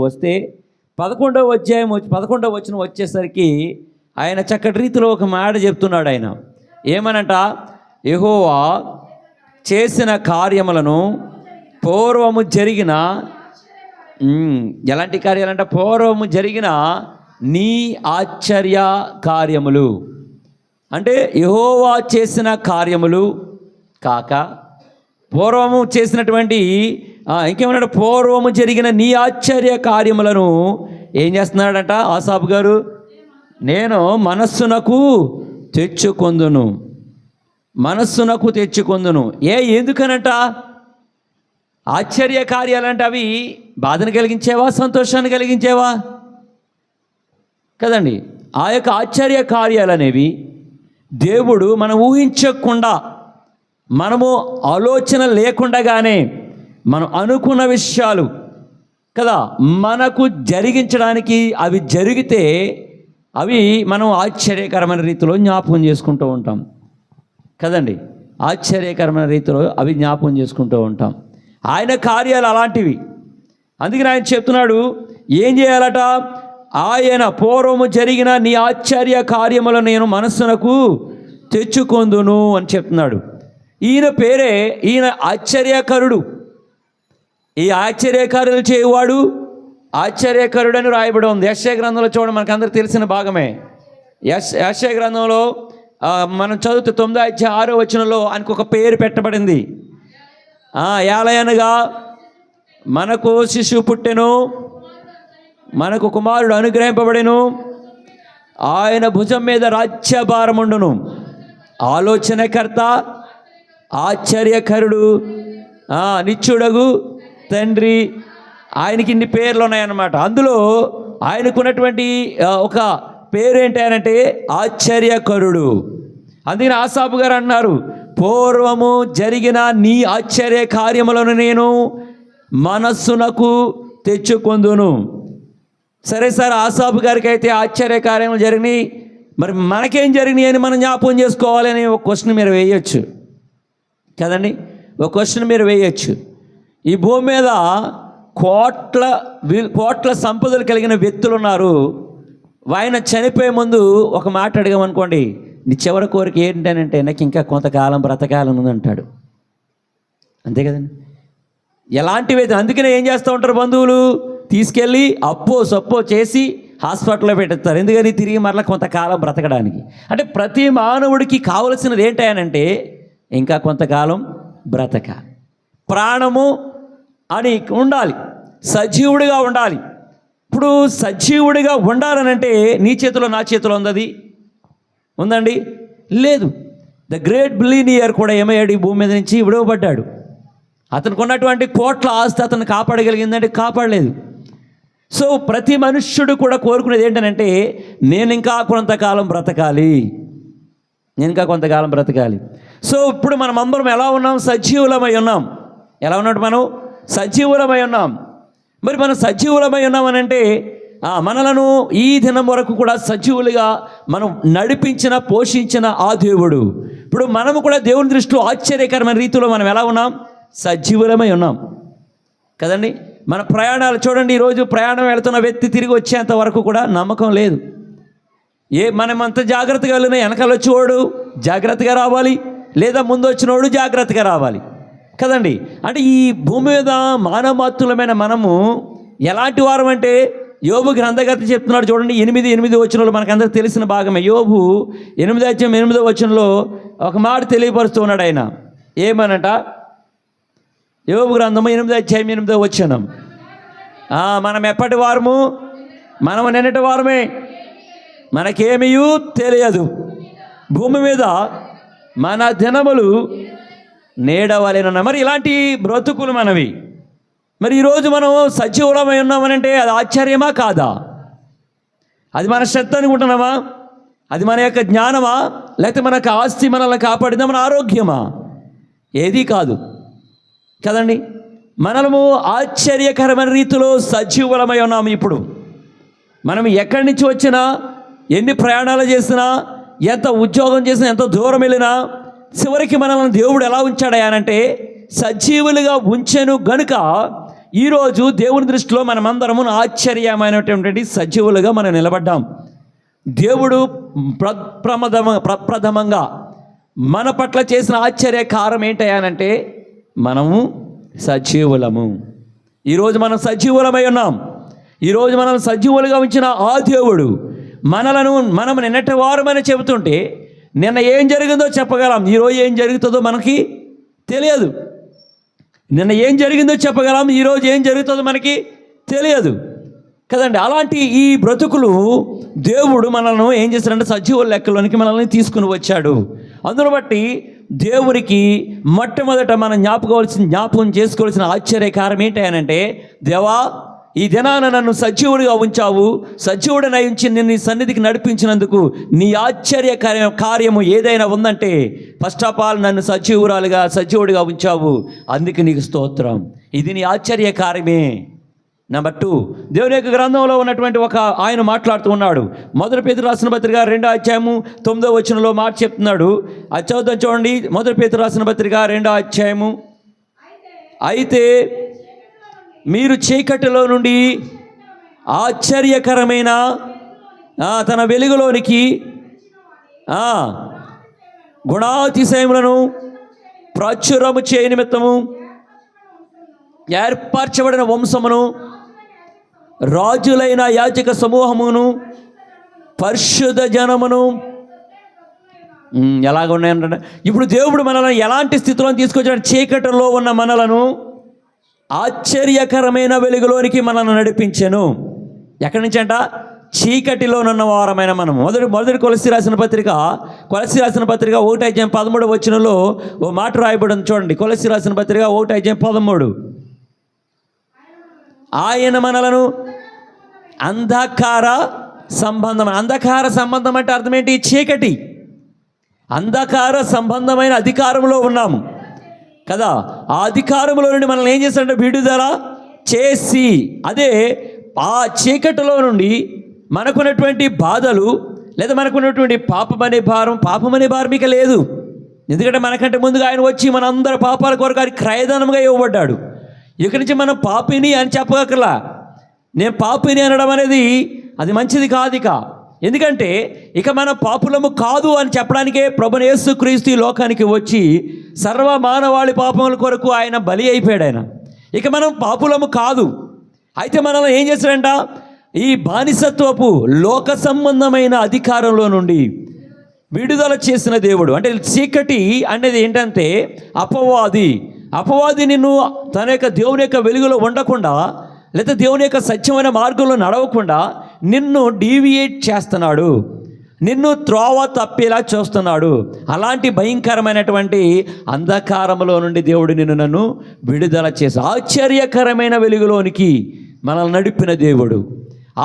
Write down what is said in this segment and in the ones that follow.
వస్తే 11వ వచనం వచ్చేసరికి ఆయన చక్కటి రీతిలో ఒక మాట చెప్తున్నాడు. ఆయన ఏమనంట, యెహోవా చేసిన కార్యములను పూర్వము జరిగిన ఎలాంటి కార్యాలంట, పూర్వము జరిగిన నీ ఆశ్చర్య కార్యములు. అంటే యెహోవా చేసిన కార్యములు కాక పూర్వము చేసినటువంటి ఇంకేమన్నాడు, పూర్వము జరిగిన నీ ఆశ్చర్య కార్యములను ఏం చేస్తున్నాడంట ఆసాపు గారు, నేను మనస్సునకు తెచ్చుకొందును. ఎందుకనంట ఆశ్చర్య కార్యాలంటే అవి బాధను కలిగించేవా, సంతోషాన్ని కలిగించేవా? కదండి. ఆ యొక్క ఆశ్చర్య కార్యాలు అనేవి దేవుడు మనం ఊహించకుండా, మనము ఆలోచన లేకుండానే మనం అనుకున్న విషయాలు కదా మనకు జరిగించడానికి అవి జరిగితే అవి మనం ఆశ్చర్యకరమైన రీతిలో జ్ఞాపకం చేసుకుంటూ ఉంటాం కదండి. ఆశ్చర్యకరమైన రీతిలో అవి జ్ఞాపకం చేసుకుంటూ ఉంటాం. ఆయన కార్యాలు అలాంటివి. అందుకని ఆయన చెప్తున్నాడు ఏం చేయాలట, ఆయన పూర్వము జరిగిన నీ ఆశ్చర్య కార్యములను నేను మనస్సునకు తెచ్చుకొందును అని చెప్తున్నాడు. ఈయన పేరే, ఈయన ఆశ్చర్యకరుడు. ఈ ఆశ్చర్యకార్యాలు చేయువాడు ఆశ్చర్యకరుడు అని రాయబడి ఉంది. యెషయా గ్రంథంలో చూడండి, మనకు అందరికి తెలిసిన భాగమే. యెషయా గ్రంథంలో మనం చదివితే 9వ వచనంలో ఆయనకు ఒక పేరు పెట్టబడింది. ఏలయనగా మనకు శిశువు పుట్టెను, మనకు కుమారుడు అనుగ్రహింపబడెను, ఆయన భుజం మీద రాజ్యభారముండును, ఆలోచనకర్త, ఆశ్చర్యకరుడు, నిత్యుడగు తండ్రి. ఆయనకి ఇన్ని పేర్లు ఉన్నాయన్నమాట. అందులో ఆయనకున్నటువంటి ఒక పేరు ఏంటంటే ఆశ్చర్యకరుడు. అందుకని ఆసాపు గారు అన్నారు, పూర్వము జరిగిన నీ ఆశ్చర్య కార్యములను నేను మనస్సునకు తెచ్చుకొందును. సరే సార్, ఆసాపు గారికి అయితే ఆశ్చర్య కార్యములు జరిగినాయి, మరి మనకేం జరిగినాయి అని మనం జ్ఞాపకం చేసుకోవాలి అని ఒక క్వశ్చన్ మీరు వేయచ్చు కదండి. ఒక క్వశ్చన్ మీరు వేయచ్చు. ఈ భూమి మీద కోట్ల సంపదలు కలిగిన వ్యక్తులు ఉన్నారు. ఆయన చనిపోయే ముందు ఒక మాట అడిగామనుకోండి, నీ చివరి కోరిక ఏంటనంటే నాకు ఇంకా కొంతకాలం బ్రతకాలని ఉందంటాడు. అంతే కదండి. ఎలాంటివి. అందుకనే ఏం చేస్తూ ఉంటారు బంధువులు, తీసుకెళ్ళి అప్పో సొప్పో చేసి హాస్పిటల్లో పెట్టేస్తారు. ఎందుకని తిరిగి మరలా కొంతకాలం బ్రతకడానికి. అంటే ప్రతి మానవుడికి కావలసినది ఏంటంటే ఇంకా కొంతకాలం బ్రతకాలి, ప్రాణము అని ఉండాలి, సజీవుడిగా ఉండాలి. ఇప్పుడు సజీవుడిగా ఉండాలనంటే నీ చేతిలో నా చేతిలో ఉందండి? లేదు. ద గ్రేట్ బిలియనియర్ కూడా ఏమయ్యాడు, ఈ భూమి మీద నుంచి విడవబడ్డాడు. అతనికి ఉన్నటువంటి కోట్ల ఆస్తి అతను కాపాడగలిగిందంటే కాపాడలేదు. సో ప్రతి మనుష్యుడు కూడా కోరుకునేది ఏంటంటే నేను ఇంకా కొంతకాలం బ్రతకాలి. సో ఇప్పుడు మనం అందరం ఎలా ఉన్నాం, సజీవులమై ఉన్నాం. ఎలా ఉన్నట్టు మనం సజీవులమై ఉన్నాం. మరి మనం సజీవులమై ఉన్నామనంటే మనలను ఈ దినం వరకు కూడా సజీవులుగా మనం నడిపించిన, పోషించిన ఆ దేవుడు. ఇప్పుడు మనము కూడా దేవుని దృష్టిలో ఆశ్చర్యకరమైన రీతిలో మనం ఎలా ఉన్నాం, సజీవులమై ఉన్నాం కదండి. మన ప్రయాణాలు చూడండి, ఈరోజు ప్రయాణం వెళుతున్న వ్యక్తి తిరిగి వచ్చేంత వరకు కూడా నమ్మకం లేదు. మనం అంత జాగ్రత్తగా వెళ్ళినా వెనకాల వచ్చేవాడు జాగ్రత్తగా రావాలి, లేదా ముందు వచ్చినవాడు జాగ్రత్తగా రావాలి కదండి. అంటే ఈ భూమి మీద మానవమాత్రులమైన మనము ఎలాంటి వారం అంటే యోబు గ్రంథకర్త చెప్తున్నాడు చూడండి, 8 వచనంలో మనకందరికి తెలిసిన భాగమే. యోబు 8వ వచనంలో ఒక మాట తెలియపరుస్తున్నాడు. ఆయన ఏమనంట, యోబు గ్రంథము 8వ వచనం, మనం ఎప్పటి వారము, మనం నిన్నటి వారమే, మనకేమీ తెలియదు, భూమి మీద మన దినములు నేడవలేనన్న. మరి ఇలాంటి బ్రతుకులు మనవి. మరి ఈరోజు మనం సజీవులమై ఉన్నామనంటే అది ఆశ్చర్యమా కాదా? అది మన శ్రద్ధ అనుకుంటున్నామా? అది మన యొక్క జ్ఞానమా? లేకపోతే మనకు ఆస్తి మనల్ని కాపాడిందా? మన ఆరోగ్యమా? ఏదీ కాదు కదండి. మనము ఆశ్చర్యకరమైన రీతిలో సజీవులమై ఉన్నాము. ఇప్పుడు మనం ఎక్కడి నుంచి వచ్చినా, ఎన్ని ప్రయాణాలు చేసినా, ఎంత ఉద్యోగం చేసినా, ఎంత దూరం వెళ్ళినా, చివరికి మనల్ని దేవుడు ఎలా ఉంచాడయానంటే సజీవులుగా ఉంచెను గనుక ఈరోజు దేవుని దృష్టిలో మనమందరము ఆశ్చర్యమైనటువంటి సజీవులుగా మనం నిలబడ్డాం. దేవుడు ప్రప్రథమంగా మన పట్ల చేసిన ఆశ్చర్యకారం ఏంటయ్యానంటే మనము సజీవులము. ఈరోజు మనం సజీవులమై ఉన్నాం. ఈరోజు మనం సజీవులుగా ఉంచిన ఆ దేవుడు మనం నిన్నటి వారమని చెబుతుంటే నిన్న ఏం జరిగిందో చెప్పగలం, ఈరోజు ఏం జరుగుతుందో మనకి తెలియదు. నిన్న ఏం జరిగిందో చెప్పగలం, ఈరోజు ఏం జరుగుతుందో మనకి తెలియదు కదండి. అలాంటి ఈ బ్రతుకులు దేవుడు మనల్ని ఏం చేశాడంటే సజీవుల లెక్కలోనికి మనల్ని తీసుకుని వచ్చాడు. అందును బట్టి దేవునికి మొట్టమొదట మనం జ్ఞాపకం చేసుకోవాల్సిన ఆశ్చర్యకారం ఏంటంటే, దేవా ఈ దినాన నన్ను సజీవుడిగా ఉంచావు, సజీవుడినై ఉంచి నిన్ను సన్నిధికి నడిపించినందుకు నీ ఆశ్చర్య కార్యము ఏదైనా ఉందంటే ఫస్ట్ ఆఫ్ ఆల్ నన్ను సజీవుడిగా ఉంచావు, అందుకు నీకు స్తోత్రం. ఇది నీ ఆశ్చర్య కార్యమే. నెంబర్ 2, దేవుని యొక్క గ్రంథంలో ఉన్నటువంటి ఆయన మాట్లాడుతూ ఉన్నాడు. 1 పేతురు రాసిన పత్రిక 2వ అధ్యాయము 9వ వచనంలో మాట చెప్తున్నాడు. అది చదువుతాం చూడండి. 1 పేతురు రాసిన పత్రిక 2వ అధ్యాయము. అయితే మీరు చీకటిలో నుండి ఆశ్చర్యకరమైన తన వెలుగులోనికి గుణాతిశయములను ప్రాచుర్యము చేయ నిమిత్తము ఏర్పరచబడిన వంశమును, రాజులైన యాజక సమూహమును, పరిశుద్ధ జనమును. ఎలాగ ఉన్నాయంటే ఇప్పుడు దేవుడు మనల్ని ఎలాంటి స్థితిలో తీసుకొచ్చాడు? చీకటిలో ఉన్న మనలను ఆశ్చర్యకరమైన వెలుగులోనికి మనల్ని నడిపించెను. ఎక్కడి నుంచి అంట? చీకటిలోనున్న వారమైన మనం. మొదటి కొలస్సీ రాసిన పత్రిక 1 అధ్యాయం 13వ వచనంలో ఓ మాట రాయబడింది చూడండి. కొలస్సీ రాసిన పత్రిక 1 అధ్యాయం 13. ఆయన మనలను అంధకార సంబంధం అంటే అర్థం ఏంటి? చీకటి, అంధకార సంబంధమైన అధికారంలో ఉన్నాము కదా. ఆ అధికారంలో నుండి మనల్ని ఏం చేస్తాడంటే విడుదల చేసి, అదే ఆ చీకటిలో నుండి మనకున్నటువంటి బాధలు లేదా మనకున్నటువంటి పాపం అనే భారం ఇక లేదు. ఎందుకంటే మనకంటే ముందుగా ఆయన వచ్చి మన అందరి పాపాల కొరకు ఆయన క్రయధనంగా ఇవ్వబడ్డాడు. ఇక్కడి నుంచి మనం పాపిని అని చెప్పగలరా? నేను పాపిని అనడం అనేది అది మంచిది కాదు. ఎందుకంటే ఇక మన పాపులము కాదు అని చెప్పడానికే ప్రభువైన యేసుక్రీస్తు ఈ లోకానికి వచ్చి సర్వ మానవాళి పాపముల కొరకు ఆయన బలి అయిపోయాడు. ఆయన ఇక మనం పాపులము కాదు. అయితే మనల్ని ఏం చేశాడంట? ఈ బానిసత్వపు లోక సంబంధమైన అధికారంలో నుండి విడుదల చేసిన దేవుడు. అంటే చీకటి అనేది ఏంటంటే అపవాది నిన్ను తన యొక్క దేవుని యొక్క వెలుగులో ఉండకుండా లేదా దేవుని యొక్క సత్యమైన మార్గంలో నడవకుండా నిన్ను డీవియేట్ చేస్తున్నాడు, నిన్ను త్రోవ తప్పేలా చూస్తున్నాడు. అలాంటి భయంకరమైనటువంటి అంధకారంలో నుండి దేవుడు నన్ను విడుదల చేసి ఆశ్చర్యకరమైన వెలుగులోనికి మనల్ని నడిపిన దేవుడు.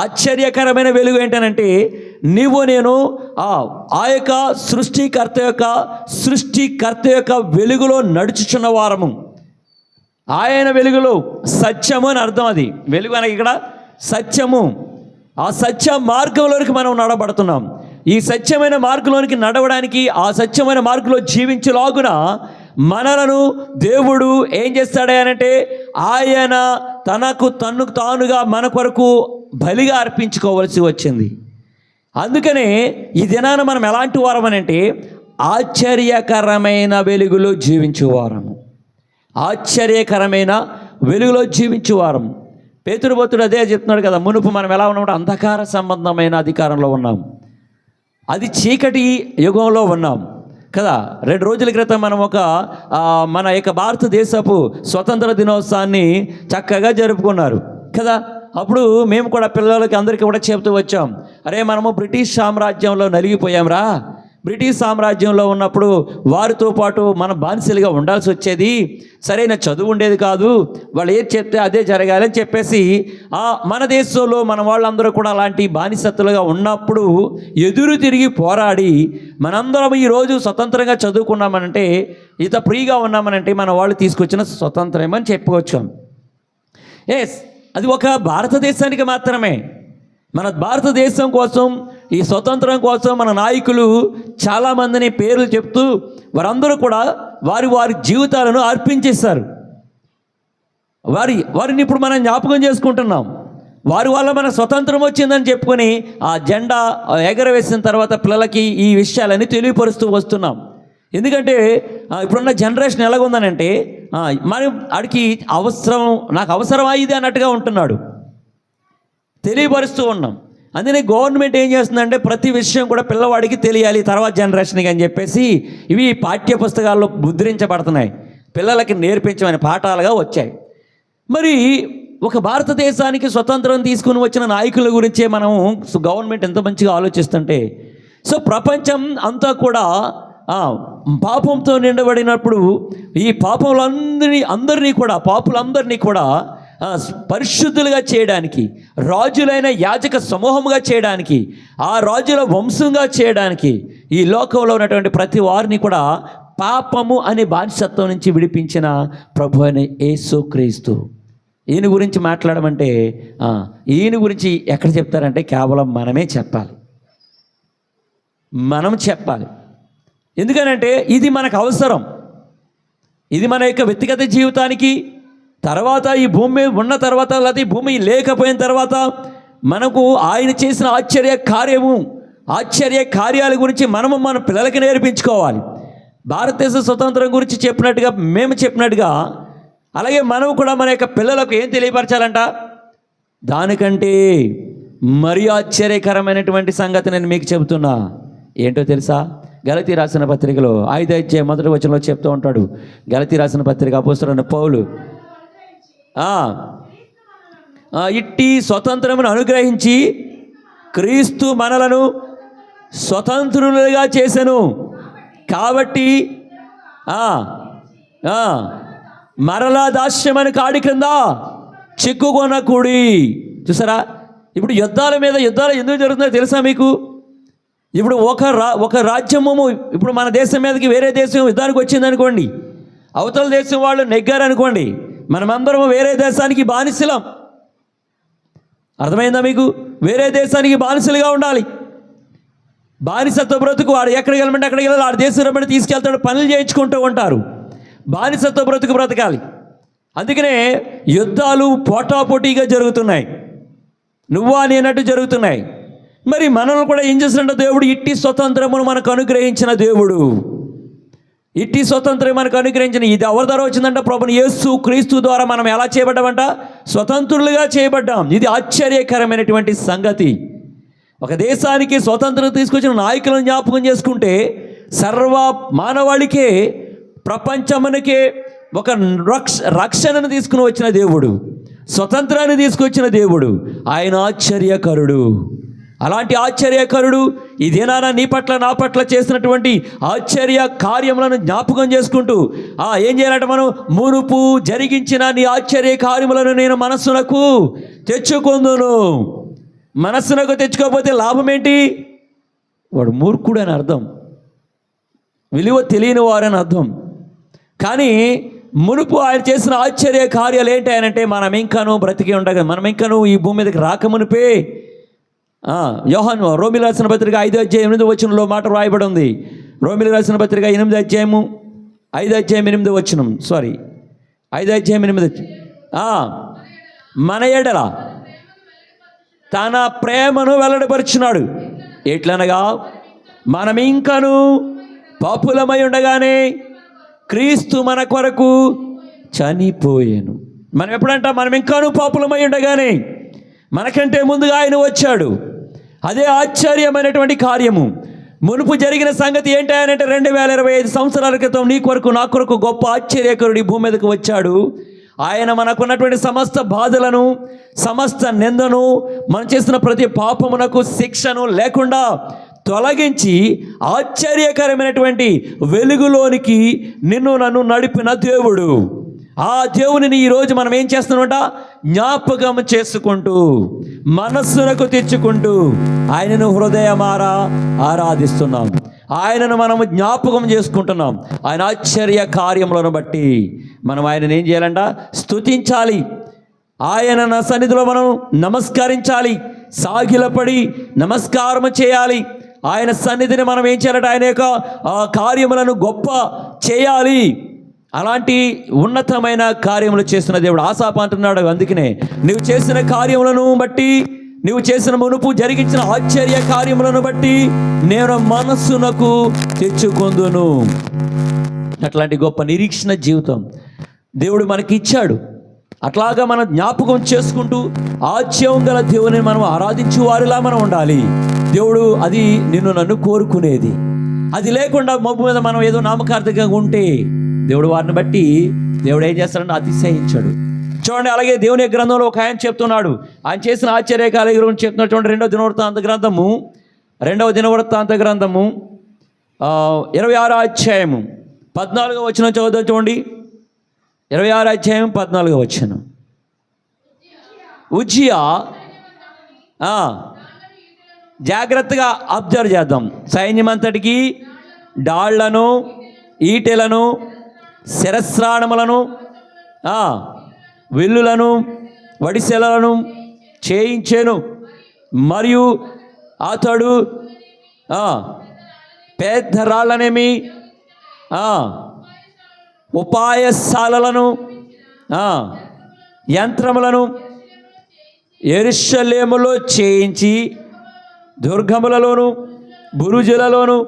ఆశ్చర్యకరమైన వెలుగు ఏంటనంటే నేను ఆ యొక్క సృష్టికర్త యొక్క వెలుగులో నడుచుచున్న వారము. ఆయన వెలుగులో సత్యము అని అర్థం. అది వెలుగు అనగా ఇక్కడ సత్యము. ఆ సత్య మార్గంలోనికి మనం నడబడుతున్నాం. ఈ సత్యమైన మార్గంలోనికి నడవడానికి, ఆ సత్యమైన మార్గంలో జీవించలాగున మనలను దేవుడు ఏం చేస్తాడంటే ఆయన తనకు తానుగా మన కొరకు బలిగా అర్పించుకోవలసి వచ్చింది. అందుకనే ఈ దినాన మనం ఎలాంటి వారం అని అంటే ఆశ్చర్యకరమైన వెలుగులో జీవించేవారము. ఆశ్చర్యకరమైన వెలుగులో జీవించేవారం. పేతురు అదే చెప్తున్నాడు కదా, మునుపు మనం ఎలా ఉన్నామంటే అంధకార సంబంధమైన అధికారంలో ఉన్నాం, అది చీకటి యుగంలో ఉన్నాం కదా. 2 రోజుల క్రితం మనం మన యొక్క భారతదేశపు స్వతంత్ర దినోత్సవాన్ని చక్కగా జరుపుకున్నారు కదా. అప్పుడు మేము కూడా పిల్లలకి అందరికీ కూడా చెప్తూ వచ్చాం, అరే మనము బ్రిటిష్ సామ్రాజ్యంలో నలిగిపోయాంరా. బ్రిటిష్ సామ్రాజ్యంలో ఉన్నప్పుడు వారితో పాటు మన బానిసలుగా ఉండాల్సి వచ్చేది, సరైన చదువు ఉండేది కాదు, వాళ్ళు ఏది చెప్తే అదే జరగాలని చెప్పేసి మన దేశంలో మన వాళ్ళందరూ కూడా అలాంటి బానిసత్తులుగా ఉన్నప్పుడు ఎదురు తిరిగి పోరాడి మనందరం ఈరోజు స్వతంత్రంగా చదువుకున్నామనంటే, ఇంత ఫ్రీగా ఉన్నామనంటే మన వాళ్ళు తీసుకొచ్చిన స్వతంత్రమని చెప్పుకోవచ్చు. అది ఒక భారతదేశానికి మాత్రమే. మన భారతదేశం కోసం, ఈ స్వతంత్రం కోసం మన నాయకులు చాలామందిని పేర్లు చెప్తూ వారందరూ కూడా వారి జీవితాలను అర్పించేశారు. వారిని ఇప్పుడు మనం జ్ఞాపకం చేసుకుంటున్నాం. వారి వల్ల మనకు స్వతంత్రం వచ్చిందని చెప్పుకొని ఆ జెండా ఎగరవేసిన తర్వాత పిల్లలకి ఈ విషయాలన్నీ తెలియపరుస్తూ వస్తున్నాం. ఎందుకంటే ఇప్పుడున్న జనరేషన్ ఎలాగుందనంటే మనం ఆడికి నాకు అవసరమా ఇది అన్నట్టుగా ఉంటున్నాడు. తెలియపరుస్తూ ఉన్నాం. అందుకని గవర్నమెంట్ ఏం చేస్తుందంటే ప్రతి విషయం కూడా పిల్లవాడికి తెలియాలి తర్వాత జనరేషన్కి అని చెప్పేసి ఇవి పాఠ్య పుస్తకాల్లో ముద్రించబడుతున్నాయి. పిల్లలకి నేర్పించమని పాఠాలుగా వచ్చాయి. మరి ఒక భారతదేశానికి స్వతంత్రం తీసుకుని వచ్చిన నాయకుల గురించే మనం గవర్నమెంట్ ఎంత మంచిగా ఆలోచిస్తుంటే, సో ప్రపంచం అంతా కూడా పాపంతో నిండబడినప్పుడు ఈ పాపులందరినీ కూడా పరిశుద్ధులుగా చేయడానికి, రాజులైన యాజక సమూహముగా చేయడానికి, ఆ రాజుల వంశంగా చేయడానికి, ఈ లోకంలో ఉన్నటువంటి ప్రతి వారిని కూడా పాపము అనే బానిసత్వం నుంచి విడిపించిన ప్రభు అయిన యేసుక్రీస్తు. ఈయన గురించి మాట్లాడమంటే ఈయన గురించి ఎక్కడ చెప్తారంటే కేవలం మనమే చెప్పాలి, మనం చెప్పాలి. ఎందుకనంటే ఇది మనకు అవసరం. ఇది మన యొక్క వ్యక్తిగత జీవితానికి, తర్వాత ఈ భూమి ఉన్న తర్వాత, లేదా ఈ భూమి లేకపోయిన తర్వాత మనకు ఆయన చేసిన ఆశ్చర్య కార్యాల గురించి మన పిల్లలకి నేర్పించుకోవాలి. భారతదేశ స్వతంత్రం గురించి మేము చెప్పినట్టుగా అలాగే మనం కూడా మన యొక్క పిల్లలకు ఏం తెలియపరచాలంట? దానికంటే మరి ఆశ్చర్యకరమైనటువంటి సంగతి నేను మీకు చెబుతున్నా. ఏంటో తెలుసా? గలతీ రాసిన పత్రికలో 5వ అధ్యాయం 1వ వచనంలో చెప్తూ ఉంటాడు. గలతీ రాసిన పత్రిక అపోస్తలుడైన పౌలు ఇట్టి స్వతంత్రమును అనుగ్రహించి క్రీస్తు మనలను స్వతంత్రులుగా చేసెను. కాబట్టి మరలా దాస్యమని కాడి క్రింద చిక్కుకొనకూడి. చూసారా? ఇప్పుడు యుద్ధాలు ఎందుకు జరుగుతుందో తెలుసా మీకు? ఇప్పుడు ఒక రాజ్యము ఇప్పుడు మన దేశం మీదకి వేరే దేశం యుద్ధానికి వచ్చిందనుకోండి, అవతల దేశం వాళ్ళు నెగ్గారనుకోండి, మనమందరం వేరే దేశానికి బానిసలం. అర్థమైందా మీకు? వేరే దేశానికి బానిసలుగా ఉండాలి. బానిసత్వ బ్రతుకు. వాడు ఎక్కడికి వెళ్ళమంటే అక్కడికి వెళ్ళాలి. వాడు దేశం రమ్మని తీసుకెళ్తాడు, పనులు చేయించుకుంటూ ఉంటారు. బానిసత్వ బ్రతుకు బ్రతకాలి. అందుకనే యుద్ధాలు పోటాపోటీగా జరుగుతున్నాయి, నువ్వా నేనట్టు జరుగుతున్నాయి. మరి మనల్ని కూడా ఏం చేసినట్టు దేవుడు ఇట్టి స్వతంత్రమును మనకు అనుగ్రహించిన దేవుడు. ఇట్టి స్వతంత్రం మనకు అనుగ్రహించిన ఇది ఎవరి ద్వారా వచ్చిందంట? ప్రభుని యేసు క్రీస్తు ద్వారా మనం ఎలా చేయబడ్డామంట? స్వతంత్రులుగా చేయబడ్డాం. ఇది ఆశ్చర్యకరమైనటువంటి సంగతి. ఒక దేశానికి స్వతంత్రం తీసుకొచ్చిన నాయకులను జ్ఞాపకం చేసుకుంటే సర్వ మానవాళికే, ప్రపంచమునికే ఒక రక్షణను తీసుకుని వచ్చిన దేవుడు, స్వతంత్రాన్ని తీసుకొచ్చిన దేవుడు ఆయన ఆశ్చర్యకరుడు. అలాంటి ఆశ్చర్యకరుడు ఈ దినాన నీ పట్ల నా పట్ల చేసినటువంటి ఆశ్చర్య కార్యములను జ్ఞాపకం చేసుకుంటూ ఏం చేయాలంటే మనం మునుపు జరిగించిన నీ ఆశ్చర్య కార్యములను నేను మనస్సునకు తెచ్చుకొందును. మనస్సునకు తెచ్చుకోకపోతే లాభం ఏంటి? వాడు మూర్ఖుడు అని అర్థం, విలువ తెలియని వారని అర్థం. కానీ మునుపు ఆయన చేసిన ఆశ్చర్య కార్యాలు ఏంటి అంటే మనం ఇంకాను బ్రతికి ఉండగా, మనం ఇంకాను ఈ భూమి మీదకి రాకమునిపే యోహాను రోమిలు రాసిన పత్రిక 5వ అధ్యాయం 8వ వచనంలో మాట రాయబడి ఉంది. రోమిలు రాసిన పత్రిక 8వ అధ్యాయము 5వ అధ్యాయం 8వ వచనం 5వ అధ్యాయం 8వ మన ఎడల తన ప్రేమను వెల్లడిపరుచున్నాడు. ఎట్లనగా మనం ఇంకను పాపులమై ఉండగానే క్రీస్తు మన కొరకు చనిపోయాను. మనం ఎప్పుడంట? మనం ఇంకాను పాపులమై ఉండగానే, మనకంటే ముందుగా ఆయన వచ్చాడు. అదే ఆశ్చర్యమైనటువంటి కార్యము. మునుపు జరిగిన సంగతి ఏంటంటే 2025 సంవత్సరాల క్రితం నీ కొరకు నా కొరకు గొప్ప ఆశ్చర్యకరుడు ఈ భూమి మీదకు వచ్చాడు. ఆయన మనకున్నటువంటి సమస్త బాధలను, సమస్త నిందను, మనం చేసిన ప్రతి పాపమునకు శిక్షను లేకుండా తొలగించి ఆశ్చర్యకరమైనటువంటి వెలుగులోనికి నన్ను నడిపిన దేవుడు. ఆ దేవునిని ఈరోజు మనం ఏం చేస్తున్నామంట? జ్ఞాపకం చేసుకుంటూ, మనస్సునకు తెచ్చుకుంటూ ఆయనను హృదయమారా ఆరాధిస్తున్నాం. ఆయనను మనము జ్ఞాపకం చేసుకుంటున్నాం. ఆయన ఆశ్చర్య కార్యములను బట్టి మనం ఆయనను ఏం చేయాలంట? స్తుతించాలి. ఆయన సన్నిధిలో మనం నమస్కరించాలి, సాగిలపడి నమస్కారం చేయాలి. ఆయన సన్నిధిని మనం ఏం చేయాలంటే ఆయన యొక్క కార్యములను గొప్ప చేయాలి. అలాంటి ఉన్నతమైన కార్యములు చేస్తున్న దేవుడు. ఆసాపు అంటున్నాడు, అందుకనే నువ్వు చేసిన కార్యములను బట్టి, నువ్వు చేసిన మునుపు జరిగించిన ఆశ్చర్య కార్యములను బట్టి నేను మనస్సునకు తెచ్చుకొందును. అట్లాంటి గొప్ప నిరీక్షణ జీవితం దేవుడు మనకి ఇచ్చాడు. అట్లాగా మనం జ్ఞాపకం చేసుకుంటూ ఆశ్చర్యం గల దేవుని మనం ఆరాధించే వారిలా మనం ఉండాలి. దేవుడు అది నిన్ను నన్ను కోరుకునేది. అది లేకుండా మబ్బు మీద మనం ఏదో నామకార్థంగా ఉంటే దేవుడు వారిని బట్టి దేవుడు ఏం చేస్తాడని అతిశయించాడు. చూడండి, అలాగే దేవుని గ్రంథంలో ఒక ఆయన చెప్తున్నాడు, ఆయన చేసిన ఆశ్చర్యకార్యాల గురించి చెప్తున్నాడు. చూడండి, రెండవ దినవృత్తాంత గ్రంథము 26వ అధ్యాయము 14వ వచనం చదువుతాం. చూడండి, 26వ అధ్యాయం 14వ వచనం. ఉజ్జియా, జాగ్రత్తగా అబ్జర్వ్ చేద్దాం. సైన్యమంతటికి డాళ్లను, ఈటెలను, శిరస్రాణములను, విల్లులను, వడిసెలను చేయించెను. మరియు అతడు పెద్ద రాళ్ళనేమి, ఉపాయశాలలను, యంత్రములను యెరూషలేములో చేయించి దుర్గములలోను బురుజులలోను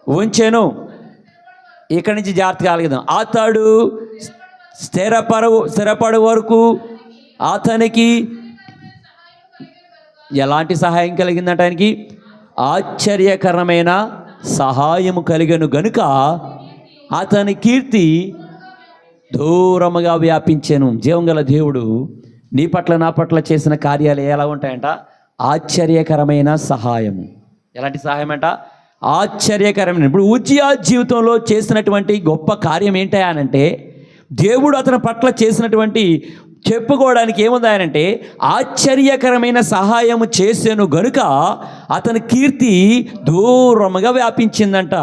ఉంచెను. ఇక్కడి నుంచి జాగ్రత్తగా ఆలకిద్దాం. అతడు స్థిరపడు వరకు అతనికి ఎలాంటి సహాయం కలిగిందంట? ఆయనకి ఆశ్చర్యకరమైన సహాయము కలిగను గనుక అతని కీర్తి దూరముగా వ్యాపించెను. జీవంగల దేవుడు నీ పట్ల నా పట్ల చేసిన కార్యాలు ఎలా ఉంటాయంట? ఆశ్చర్యకరమైన సహాయము. ఎలాంటి సహాయం అంట? ఆశ్చర్యకరమైన. ఇప్పుడు ఉజ్జియా జీవితంలో చేసినటువంటి గొప్ప కార్యం ఏంటంటే, దేవుడు అతని పట్ల చేసినటువంటి చెప్పుకోవడానికి ఏముంది ఆయనంటే, ఆశ్చర్యకరమైన సహాయము చేసాను గనుక అతని కీర్తి దూరముగా వ్యాపించిందంట.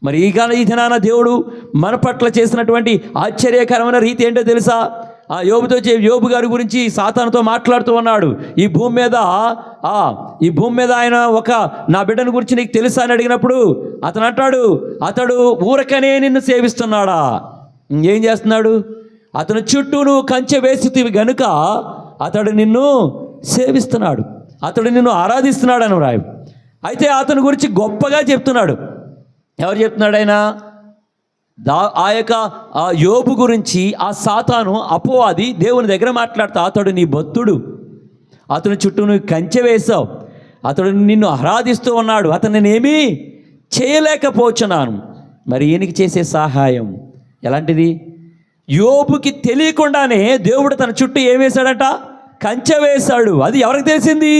మరి ఈ దినాన దేవుడు మన పట్ల చేసినటువంటి ఆశ్చర్యకరమైన రీతి ఏంటో తెలుసా? యోబు గారి గురించి సాతానుతో మాట్లాడుతూ ఉన్నాడు. ఈ భూమి మీద ఆయన నా బిడ్డను గురించి నీకు తెలుసా అని అడిగినప్పుడు అతను అంటాడు, అతడు ఊరకనే నిన్ను సేవిస్తున్నాడా? ఏం చేస్తున్నాడు? అతను చుట్టూ నువ్వు కంచె వేసితివి గనుక అతడు నిన్ను సేవిస్తున్నాడు, అతడు నిన్ను ఆరాధిస్తున్నాడు అని రాయి. అయితే అతని గురించి గొప్పగా చెప్తున్నాడు. ఎవరు చెప్తున్నాడు? ఆయన యోబు గురించి ఆ సాతాను అపవాది దేవుని దగ్గర మాట్లాడుతా, అతడు నీ భక్తుడు, అతని చుట్టూ నువ్వు కంచె వేశావు, అతడు నిన్ను ఆరాధిస్తూ ఉన్నాడు, అతను నేనేమీ చేయలేకపోతున్నాను. మరి ఈయనకి చేసే సహాయం ఎలాంటిది? యోబుకి తెలియకుండానే దేవుడు తన చుట్టూ ఏం వేశాడట? కంచె వేశాడు. అది ఎవరికి తెలిసింది?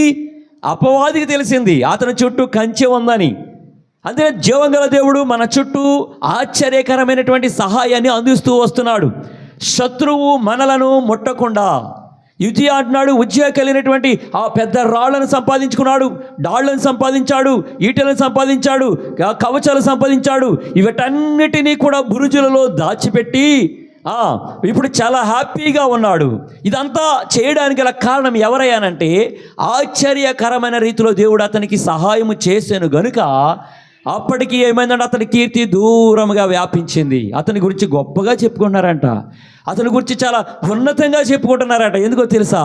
అపవాదికి తెలిసింది అతని చుట్టూ కంచె ఉందని. అందుకే జీవంగల దేవుడు మన చుట్టూ ఆశ్చర్యకరమైనటువంటి సహాయాన్ని అందిస్తూ వస్తున్నాడు. శత్రువు మనలను ముట్టకుండా. ఉజ్జియా అంటున్నాడు, ఉజ్జియా కలిగినటువంటి ఆ పెద్ద రాళ్లను సంపాదించుకున్నాడు, డాళ్లను సంపాదించాడు, ఈటెలను సంపాదించాడు, కవచాలు సంపాదించాడు. వీటన్నిటినీ కూడా బురుజులలో దాచిపెట్టి ఇప్పుడు చాలా హ్యాపీగా ఉన్నాడు. ఇదంతా చేయడానికి గల కారణం ఎవరయ్యానంటే, ఆశ్చర్యకరమైన రీతిలో దేవుడు అతనికి సహాయము చేశాను గనుక అప్పటికి ఏమైందంటే అతని కీర్తి దూరంగా వ్యాపించింది. అతని గురించి గొప్పగా చెప్పుకుంటున్నారంట, అతని గురించి చాలా ఉన్నతంగా చెప్పుకుంటున్నారంట. ఎందుకో తెలుసా?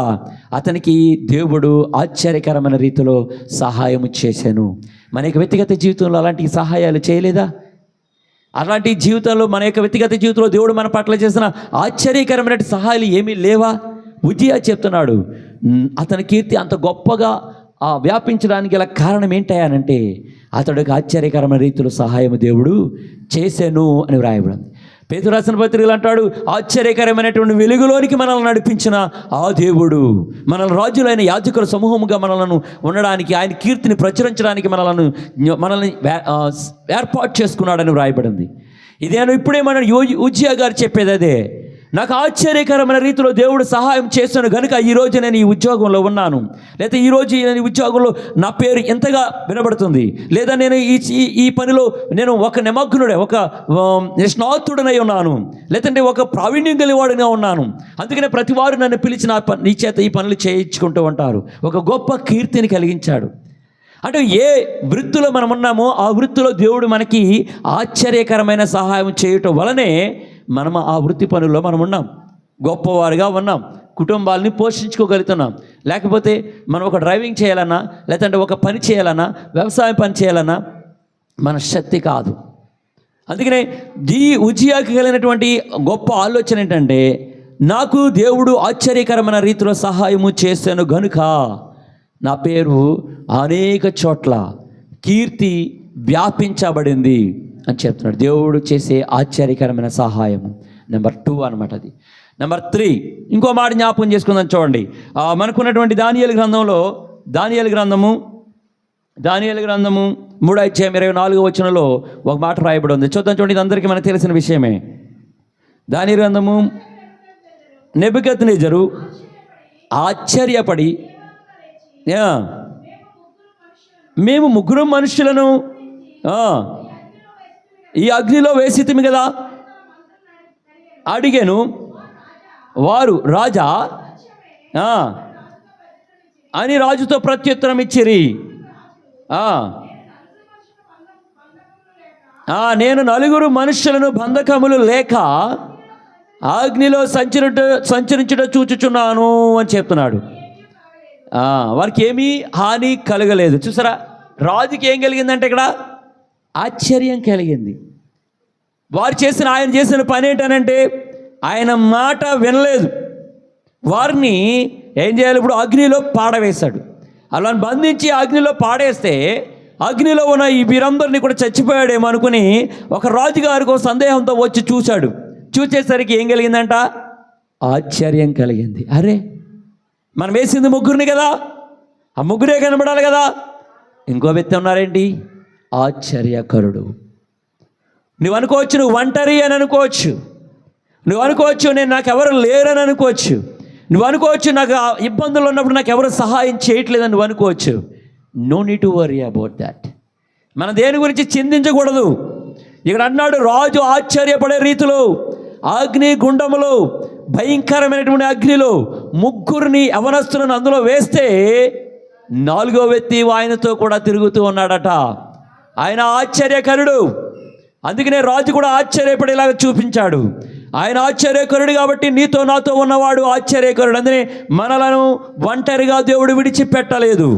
అతనికి దేవుడు ఆశ్చర్యకరమైన రీతిలో సహాయము చేశాను. మన యొక్క వ్యక్తిగత జీవితంలో అలాంటి సహాయాలు చేయలేదా? అలాంటి జీవితంలో మన యొక్క వ్యక్తిగత జీవితంలో దేవుడు మన పట్ల చేసిన ఆశ్చర్యకరమైన సహాయాలు ఏమీ లేవా? ఉజ్జియా చెప్తున్నాడు, అతని కీర్తి అంత గొప్పగా వ్యాపించడానికి గల కారణం ఏంటంటే అతడికి ఆశ్చర్యకరమైన రీతిలో సహాయము దేవుడు చేశాను అని వ్రాయబడింది. పేతురు రాసిన పత్రికలు అంటాడు, ఆశ్చర్యకరమైనటువంటి వెలుగులోనికి మనల్ని నడిపించిన ఆ దేవుడు మనల్ని రాజులైన యాజకుల సమూహముగా మనలను ఉండడానికి, ఆయన కీర్తిని ప్రచురించడానికి మనల్ని ఏర్పాటు చేసుకున్నాడని వ్రాయబడింది. ఇదేను ఇప్పుడే మన ఉజ్జియా గారు చెప్పేది అదే. నాకు ఆశ్చర్యకరమైన రీతిలో దేవుడు సహాయం చేశాను కనుక ఈరోజు నేను ఈ ఉద్యోగంలో ఉన్నాను, లేదా ఈరోజు నేను ఈ ఉద్యోగంలో నా పేరు ఎంతగా వినబడుతుంది, లేదా నేను ఈ పనిలో నేను ఒక నిమగ్నుడే, ఒక నిష్ణాతుడనై ఉన్నాను, లేదంటే ఒక ప్రావీణ్యం కలివాడుగా ఉన్నాను. అందుకనే ప్రతి వారు నన్ను పిలిచి నీ చేత ఈ పనులు చేయించుకుంటూ ఉంటారు. ఒక గొప్ప కీర్తిని కలిగించాడు. అంటే ఏ వృత్తిలో మనం ఉన్నామో ఆ వృత్తిలో దేవుడు మనకి ఆశ్చర్యకరమైన సహాయం చేయటం వలనే మనం ఆ వృత్తి పనుల్లో మనం ఉన్నాం, గొప్పవారుగా ఉన్నాం, కుటుంబాలని పోషించుకోగలుగుతున్నాం. లేకపోతే మనం ఒక డ్రైవింగ్ చేయాలన్నా, లేదంటే ఒక పని చేయాలన్నా, వ్యవసాయం పని చేయాలన్నా మన శక్తి కాదు. అందుకనే ఈ ఉజ్జియాకి కలిగినటువంటి గొప్ప ఆలోచన ఏంటంటే, నాకు దేవుడు ఆశ్చర్యకరమైన రీతిలో సహాయము చేశాను గనుక నా పేరు అనేక చోట్ల కీర్తి వ్యాపించబడింది అని చెప్తున్నాడు. దేవుడు చేసే ఆశ్చర్యకరమైన సహాయము నెంబర్ 2 అనమాట. అది నెంబర్ 3. ఇంకో మాట జ్ఞాపకం చేసుకుందాం. చూడండి, మనకున్నటువంటి దానియేలు గ్రంథంలో, దానియేలు గ్రంథము 3:24 ఒక మాట రాయబడి ఉంది. చూద్దాం, చూడండి. ఇది అందరికీ మనకు తెలిసిన విషయమే. దానియేలు గ్రంథము, నెబుకద్నెజరు ఆశ్చర్యపడి మేము 3 మనుషులను ఈ అగ్నిలో వేసితిమి కదా అడిగాను. వారు రాజా అని రాజుతో ప్రత్యుత్తరం ఇచ్చిరి. నేను 4 మనుషులను బంధకములు లేక అగ్నిలో సంచరించుట చూచుచున్నాను అని చెప్తున్నాడు. వారికి ఏమీ హాని కలగలేదు. చూసారా, రాజుకి ఏం కలిగిందంటే ఇక్కడ ఆశ్చర్యం కలిగింది. ఆయన చేసిన పని ఏంటనంటే, ఆయన మాట వినలేదు. వారిని ఏం చేయాలి? ఇప్పుడు అగ్నిలో పాడవేశాడు. అలా బంధించి అగ్నిలో పాడేస్తే అగ్నిలో ఉన్న ఈ వీరందరినీ కూడా చచ్చిపోయాడేమో అనుకుని ఒక రాజుగారికి ఒక సందేహంతో వచ్చి చూశాడు. చూసేసరికి ఏం కలిగిందంట? ఆశ్చర్యం కలిగింది. అరే, మనం వేసింది 3 కదా, ఆ 3 కనబడాలి కదా, ఇంకో వ్యక్తి ఉన్నారేంటి? ఆశ్చర్యకరుడు. నువ్వు అనుకోవచ్చు నువ్వు ఒంటరి అని అనుకోవచ్చు, నువ్వు అనుకోవచ్చు నాకు ఎవరు లేరని అనుకోవచ్చు, నువ్వు అనుకోవచ్చు నాకు ఇబ్బందులు ఉన్నప్పుడు నాకు ఎవరు సహాయం చేయట్లేదని నువ్వు అనుకోవచ్చు. No need to worry about that. మనం దేని గురించి చింతించకూడదు. ఇక్కడ అన్నాడు, రాజు ఆశ్చర్యపడే రీతిలో అగ్ని గుండములో, భయంకరమైనటువంటి అగ్నిలో 3 యవనస్తులను అందులో వేస్తే 4వ వ్యక్తి ఆయనతో కూడా తిరుగుతూ ఉన్నాడట. ఆయన ఆశ్చర్యకరుడు. అందుకనే రాజు కూడా ఆశ్చర్యపడేలాగా చూపించాడు. ఆయన ఆశ్చర్యకరుడు కాబట్టి నీతో నాతో ఉన్నవాడు ఆశ్చర్యకరుడు. అందుకనే మనలను ఒంటరిగా దేవుడు విడిచిపెట్టలేదు.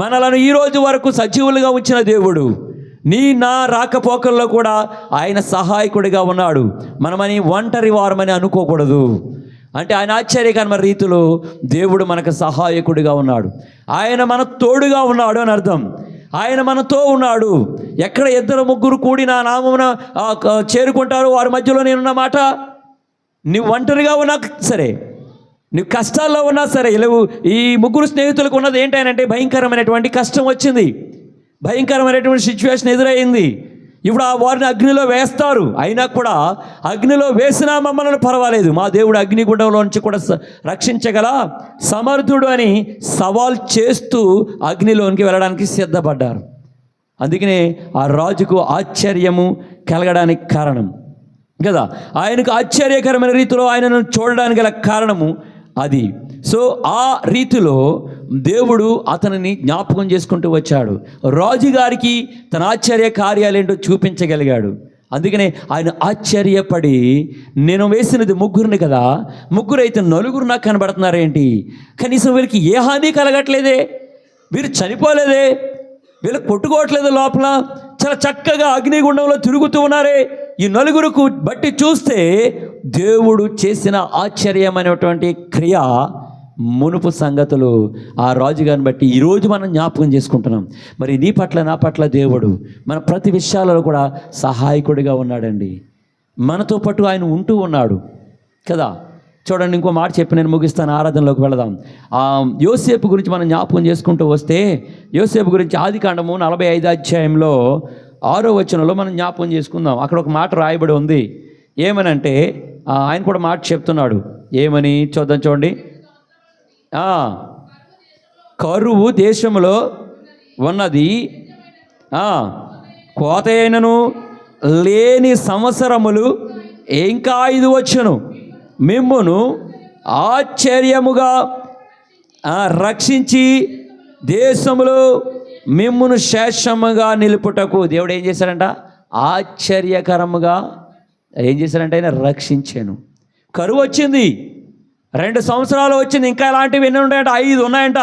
మనలను ఈ రోజు వరకు సజీవులుగా ఉంచిన దేవుడు నా రాకపోకల్లో కూడా ఆయన సహాయకుడిగా ఉన్నాడు. మనమని ఒంటరి వారమని అనుకోకూడదు. అంటే ఆయన ఆశ్చర్యకరమైన రీతిలో దేవుడు మనకు సహాయకుడిగా ఉన్నాడు. ఆయన మన తోడుగా ఉన్నాడు అని అర్థం. ఆయన మనతో ఉన్నాడు. ఎక్కడ 2-3 కూడి నా నామమున చేరుకుంటారు వారి మధ్యలో నేనున్న మాట. నువ్వు ఒంటరిగా ఉన్నా సరే, నువ్వు కష్టాల్లో ఉన్నా సరే, ఈ 3 స్నేహితులకు ఉన్నది ఏంటంటే భయంకరమైనటువంటి కష్టం వచ్చింది, భయంకరమైనటువంటి సిచ్యువేషన్ ఎదురైంది. ఇప్పుడు వారిని అగ్నిలో వేస్తారు. అయినా కూడా అగ్నిలో వేసినా మమ్మల్ని పర్వాలేదు, మా దేవుడు అగ్నిగుండంలో నుంచి కూడా రక్షించగల సమర్థుడు అని సవాల్ చేస్తూ అగ్నిలోనికి వెళ్ళడానికి సిద్ధపడ్డారు. అందుకనే ఆ రాజుకు ఆశ్చర్యము కలగడానికి కారణం కదా, ఆయనకు ఆశ్చర్యకరమైన రీతిలో ఆయనను చూడడానికి గల కారణము అది. సో ఆ రీతిలో దేవుడు అతనిని జ్ఞాపకం చేసుకుంటూ వచ్చాడు. రాజుగారికి తన ఆశ్చర్య కార్యాలేంటో చూపించగలిగాడు. అందుకనే ఆయన ఆశ్చర్యపడి, నేను వేసినది 3 కదా, 3 అయితే 4 నాకు కనబడుతున్నారేంటి? కనీసం వీరికి ఏ హాని కలగట్లేదే, వీరు చనిపోలేదే, వీళ్ళకి కొట్టుకోవట్లేదు, లోపల చాలా చక్కగా అగ్నిగుండంలో తిరుగుతూ ఉన్నారే. ఈ 4 బట్టి చూస్తే దేవుడు చేసిన ఆశ్చర్యమైనటువంటి క్రియ, మునుపు సంగతులు ఆ రాజుగారిని బట్టి ఈరోజు మనం జ్ఞాపకం చేసుకుంటున్నాం. మరి నీ పట్ల నా పట్ల దేవుడు మన ప్రతి విషయాలలో కూడా సహాయకుడిగా ఉన్నాడండి. మనతో పాటు ఆయన ఉంటూ ఉన్నాడు కదా. చూడండి, ఇంకో మాట చెప్పి నేను ముగిస్తాను, ఆరాధనలోకి వెళదాం. యోసేపు గురించి మనం జ్ఞాపకం చేసుకుంటూ వస్తే, యోసేపు గురించి ఆదికాండము 45వ అధ్యాయంలో 6వ వచనంలో మనం జ్ఞాపకం చేసుకుందాం. అక్కడ ఒక మాట రాయబడి ఉంది. ఏమనంటే ఆయన కూడా మాట చెప్తున్నాడు. ఏమని చూద్దాం, చూడండి. కరువు దేశంలో ఉన్నది, కోత అయినను లేని సంవత్సరములు ఇంకా 5 వచ్చును. మిమ్మును ఆశ్చర్యముగా రక్షించి దేశములో మిమ్మును శేషముగా నిలుపుటకు దేవుడు ఏం చేశాడంట? ఆశ్చర్యకరముగా ఏం చేశారంటే ఆయన రక్షించాను. కరువు వచ్చింది, 2 సంవత్సరాలు వచ్చింది, ఇంకా ఇలాంటివి ఎన్ని ఉన్నాయంట, 5 ఉన్నాయంట.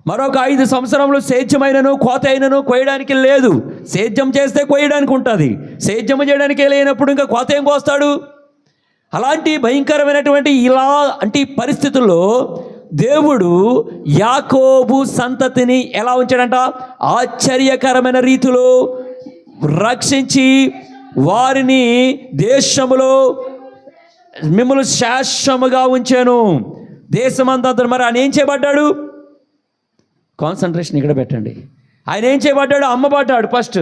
మరొక 5 సంవత్సరములు సేద్యమైనను కోత అయినను కోయడానికి లేదు. సేద్యం చేస్తే కోయడానికి ఉంటుంది, సేద్యం చేయడానికి లేనప్పుడు ఇంకా కోత ఏం కోస్తాడు? అలాంటి భయంకరమైనటువంటి ఇలాంటి పరిస్థితుల్లో దేవుడు యాకోబు సంతతిని ఎలా ఉంచాడంట? ఆశ్చర్యకరమైన రీతిలో రక్షించి వారిని దేశములో మిమ్మల్ని శాశ్వతముగా ఉంచాను. దేశమంతా. మరి ఆయన ఏం చేయబడ్డాడు? కాన్సన్ట్రేషన్ ఇక్కడ పెట్టండి. ఆయన ఏం చేయబడ్డాడు? అమ్మబడ్డాడు. ఫస్ట్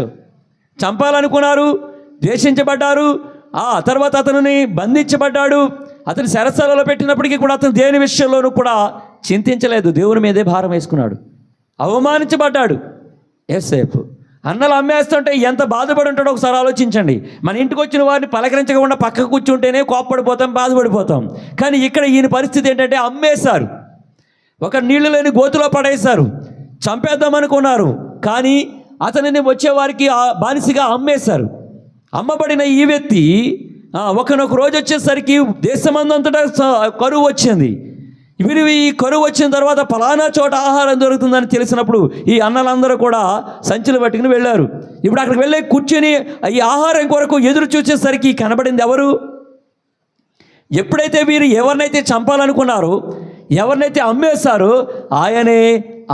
చంపాలనుకున్నారు, ద్వేషించబడ్డారు. ఆ తర్వాత అతనిని బంధించబడ్డాడు. అతని సరస్సాలలో పెట్టినప్పటికీ కూడా అతను దేని విషయంలోనూ కూడా చింతించలేదు, దేవుని మీదే భారం వేసుకున్నాడు. అవమానించబడ్డాడు. యోసేపు అన్నలు అమ్మేస్తుంటే ఎంత బాధపడి ఉంటాడో ఒకసారి ఆలోచించండి. మన ఇంటికి వచ్చిన వారిని పలకరించకుండా పక్కకు కూర్చుంటేనే కోప్పడిపోతాం, బాధపడిపోతాం. కానీ ఇక్కడ ఈయన పరిస్థితి ఏంటంటే అమ్మేశారు. ఒక నీళ్లు లేని గోతులో పడేశారు, చంపేద్దామనుకున్నారు. కానీ అతనిని వచ్చేవారికి బానిసగా అమ్మేశారు. అమ్మబడిన ఈ వ్యక్తి ఒకనొక రోజు వచ్చేసరికి దేశమందంతటా కరువు వచ్చింది. వీరు ఈ కరువు వచ్చిన తర్వాత ఫలానా చోట ఆహారం దొరుకుతుందని తెలిసినప్పుడు ఈ అన్నలందరూ కూడా సంచులు పట్టుకుని వెళ్ళారు. ఇప్పుడు అక్కడికి వెళ్ళి కూర్చొని ఈ ఆహారం కొరకు ఎదురు చూసేసరికి కనబడింది ఎవరు? ఎప్పుడైతే వీరు ఎవరినైతే చంపాలనుకున్నారో, ఎవరినైతే అమ్మేశారో ఆయనే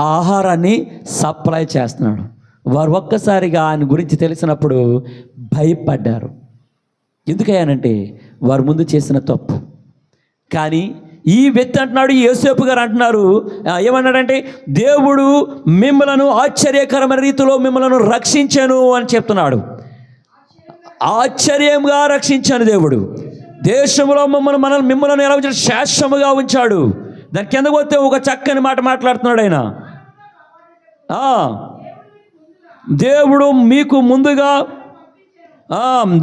ఆ ఆహారాన్ని సప్లై చేస్తున్నాడు. వారు ఒక్కసారిగా ఆయన గురించి తెలిసినప్పుడు భయపడ్డారు. ఎందుకయ్యానంటే వారు ముందు చేసిన తప్పు. కానీ ఈ వ్యక్తి అంటున్నాడు, యోసేపు గారు అంటున్నారు, ఏమన్నాడంటే దేవుడు మిమ్మలను ఆశ్చర్యకరమైన రీతిలో మిమ్మలను రక్షించాను అని చెప్తున్నాడు. ఆశ్చర్యంగా రక్షించాను దేవుడు. దేశంలో మిమ్మల్ని ఎలా ఉంచాడు? శాశ్వతముగా ఉంచాడు. దాని కింద పోతే ఒక చక్కని మాట మాట్లాడుతున్నాడు ఆయన.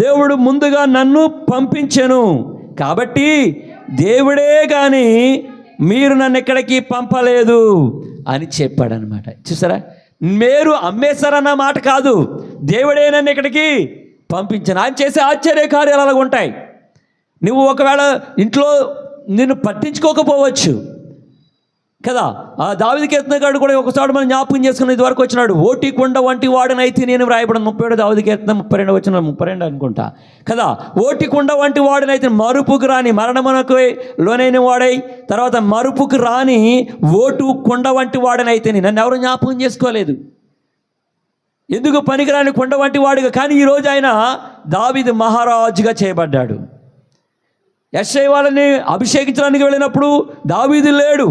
దేవుడు ముందుగా నన్ను పంపించెను కాబట్టి దేవుడే కానీ మీరు నన్ను ఎక్కడికి పంపలేదు అని చెప్పాడనమాట. చూసారా, మీరు అమ్మేశారన్న మాట కాదు, దేవుడే నన్ను ఇక్కడికి పంపించాను. ఆయన చేసే ఆశ్చర్య కార్యాలు అలాగ ఉంటాయి. నువ్వు ఒకవేళ ఇంట్లో నిన్ను పట్టించుకోకపోవచ్చు కదా. ఆ దావీదు కీర్తనకారుడు కూడా ఒకసారి మనం జ్ఞాపకం చేసుకుని ఇది వరకు వచ్చినాడు. ఓటి కొండ వంటి వాడనైతే నేను రాయబడిన 37 దావీదు కీర్తన 32 వచ్చిన 32 అనుకుంటా కదా. ఓటి కొండ వంటి వాడనైతే మరుపుకు రాని మరణమునకు లోనైన వాడై తర్వాత మరుపుకు రాని ఓటు కొండ వంటి వాడనైతే నన్ను ఎవరు జ్ఞాపకం చేసుకోలేదు. ఎందుకు పనికిరాని కొండ వంటి వాడుగా. కానీ ఈరోజు ఆయన దావీదు మహారాజుగా చేయబడ్డాడు. యెషయా వాళ్ళని అభిషేకించడానికి వెళ్ళినప్పుడు దావీదు లేడు.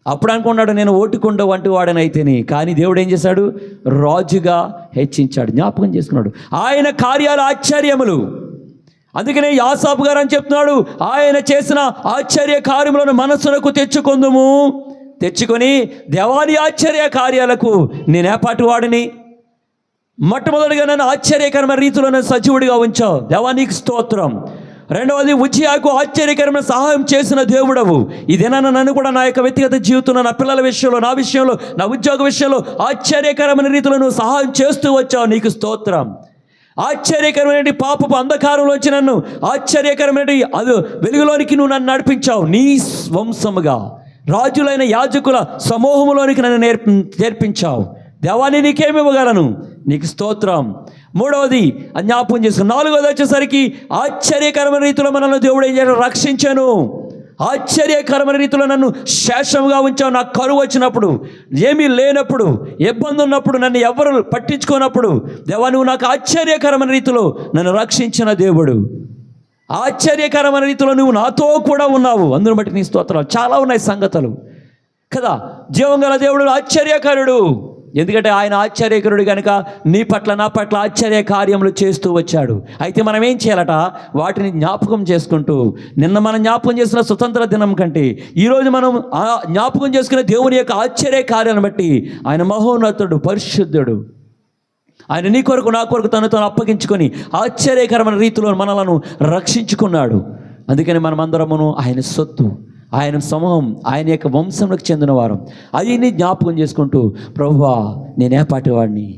అప్పుడు అనుకున్నాడు నేను ఓటుకొండ వంటి వాడనైతేనే. కానీ దేవుడు ఏం చేశాడు? రాజుగా హెచ్చించాడు. జ్ఞాపకం చేసుకున్నాడు. ఆయన కార్యాలు ఆశ్చర్యములు. అందుకనే యాసాపు గారు అని చెప్తున్నాడు, ఆయన చేసిన ఆశ్చర్య కార్యములను మనస్సులకు తెచ్చుకొని దేవాని ఆశ్చర్య కార్యాలకు నేనేపాటి వాడిని. మొట్టమొదటిగా నన్ను ఆశ్చర్యకరమైన రీతిలో నన్ను సజీవుడిగా ఉంచావు, దేవానికి స్తోత్రం. రెండవది, ఉజ్జియాకు ఆశ్చర్యకరమైన సహాయం చేసిన దేవుడవు. ఇదేనా నన్ను కూడా నా యొక్క వ్యక్తిగత జీవితంలో, నా పిల్లల విషయంలో, నా విషయంలో, నా ఉద్యోగ విషయంలో ఆశ్చర్యకరమైన రీతిలో నువ్వు సహాయం చేస్తూ వచ్చావు, నీకు స్తోత్రం. ఆశ్చర్యకరమైన పాపపు అంధకారంలోంచి నన్ను ఆశ్చర్యకరమైన అది వెలుగులోనికి నువ్వు నన్ను నడిపించావు. నీ వంశముగా రాజులైన యాజకుల సమూహంలోనికి నన్ను చేర్పించావు. దేవాన్ని నీకేమి ఇవ్వగలను? నీకు స్తోత్రం. మూడవది జ్ఞాపకం చేసుకుని, నాలుగవది వచ్చేసరికి ఆశ్చర్యకరమైన రీతిలో మనల్ని దేవుడు ఏం చేయాలి? రక్షించాను. ఆశ్చర్యకరమైన రీతిలో నన్ను శాశ్వతంగా ఉంచావు. నాకు కరువు వచ్చినప్పుడు, ఏమీ లేనప్పుడు, ఇబ్బంది ఉన్నప్పుడు, నన్ను ఎవరు పట్టించుకోనప్పుడు దేవా నువ్వు నాకు ఆశ్చర్యకరమైన రీతిలో నన్ను రక్షించిన దేవుడు. ఆశ్చర్యకరమైన రీతిలో నువ్వు నాతో కూడా ఉన్నావు. అందును బట్టి నీ స్తోత్రాలు. చాలా ఉన్నాయి సంగతులు కదా. జీవం గల దేవుడు ఆశ్చర్యకరుడు. ఎందుకంటే ఆయన ఆశ్చర్యకరుడు కనుక నీ పట్ల నా పట్ల ఆశ్చర్య కార్యములు చేస్తూ వచ్చాడు. అయితే మనం ఏం చేయాలట? వాటిని జ్ఞాపకం చేసుకుంటూ, నిన్న మనం జ్ఞాపకం చేసిన స్వతంత్ర దినం కంటే ఈరోజు మనం జ్ఞాపకం చేసుకునే దేవుని యొక్క ఆశ్చర్య కార్యాలను బట్టి ఆయన మహోన్నతుడు, పరిశుద్ధుడు. ఆయన నీ కొరకు నా కొరకు తనతో అప్పగించుకొని ఆశ్చర్యకరమైన రీతిలో మనలను రక్షించుకున్నాడు. అందుకని మనమందరమును ఆయన సొత్తు, ఆయన సమూహం, ఆయన యొక్క వంశంలోకి చెందిన వారు. అవన్నీ జ్ఞాపకం చేసుకుంటూ ప్రభువా నేనేపాటి వాడిని,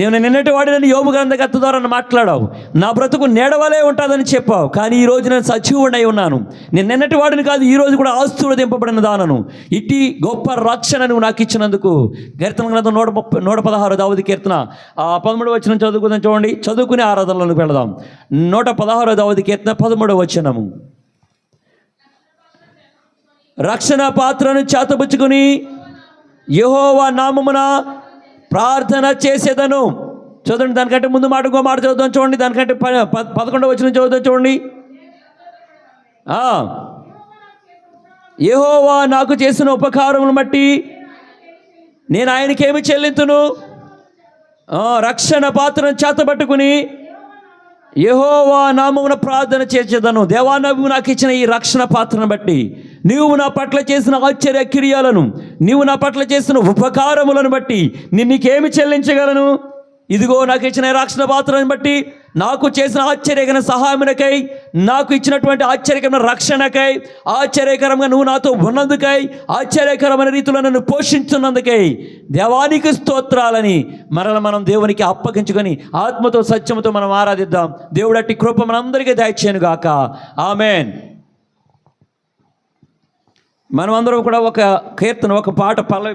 నేను నిన్నటి వాడినని యోబు గ్రంథకర్త ద్వారా మాట్లాడావు. నా బ్రతుకు నీడవలే ఉంటుందని చెప్పావు. కానీ ఈ రోజు నేను సజీవుడై ఉన్నాను. నేను నిన్నటి వాడిని కాదు, ఈ రోజు కూడా ఆశీర్వదింపబడిన దానను. ఇట్టి గొప్ప రక్షణ నువ్వు నాకు ఇచ్చినందుకు. కీర్తన గ్రంథం 116 దావీదు కీర్తన 13వ వచనం చదువుకుందాం. చూడండి, చదువుకుని ఆరాధనలోకి వెళదాం. 116 దావీదు కీర్తన 13వ వచనము. రక్షణ పాత్రను చేతబుచ్చుకుని యెహోవా నామమున ప్రార్థన చేసేదను. చూడండి, దానికంటే ముందు మాట ఇంకో మాట చదువుతాం. చూడండి, దానికంటే 11వ వచనం చదువుతాం. చూడండి, యెహోవా నాకు చేసిన ఉపకారమును బట్టి నేను ఆయనకేమి చెల్లింతును. రక్షణ పాత్రను చేతబట్టుకుని యెహోవా నామమున ప్రార్థన చేసేదను. దేవా, నువ్వు నాకు ఇచ్చిన ఈ రక్షణ పాత్రను బట్టి, నీవు నా పట్ల చేసిన ఆశ్చర్య క్రియలను, నీవు నా పట్ల చేసిన ఉపకారములను బట్టి నీకేమి చెల్లించగలను? ఇదిగో నాకు ఇచ్చిన రక్షణ పాత్రను బట్టి, నాకు చేసిన ఆశ్చర్యకరమైన సహాయమునకై, నాకు ఇచ్చినటువంటి ఆశ్చర్యకరమైన రక్షణకై, ఆశ్చర్యకరంగా నువ్వు నాతో ఉన్నందుకై, ఆశ్చర్యకరమైన రీతిలో నన్ను పోషించున్నందుకై దేవానికి స్తోత్రాలని మనం దేవునికి అప్పగించుకొని ఆత్మతో సత్యముతో మనం ఆరాధిద్దాం. దేవుడట్టి కృప మనందరికీ దయచేయను గాక. ఆమేన్. మనమందరం కూడా ఒక కీర్తన, ఒక పాట పల్లవి